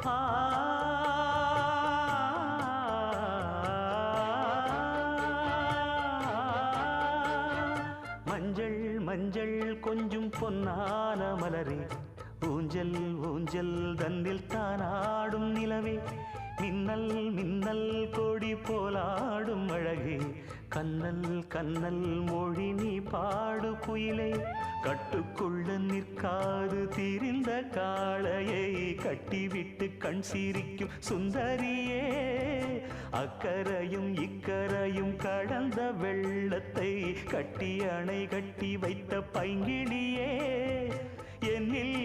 ஆ மஞ்சள் மஞ்சள் கொஞ்சம் பொன்னான மலரே ஊஞ்சல் ஊஞ்சல் தன்னில் தானாடும் நிலவே மின்னல் மின்னல் கொடி போலாடும் அழகே கண்ணல் கண்ணல் மொழி நீ பாடு குயிலே கட்டுக்குள்ள நிற்காது தீரிந்த காளையை கட்டிவிட்டு கண் சிரிக்கும் சுந்தரியே அக்கரையும் இக்கரையும் கடந்த வெள்ளத்தை கட்டி அணை கட்டி வைத்த பைங்கிளியே என்னில்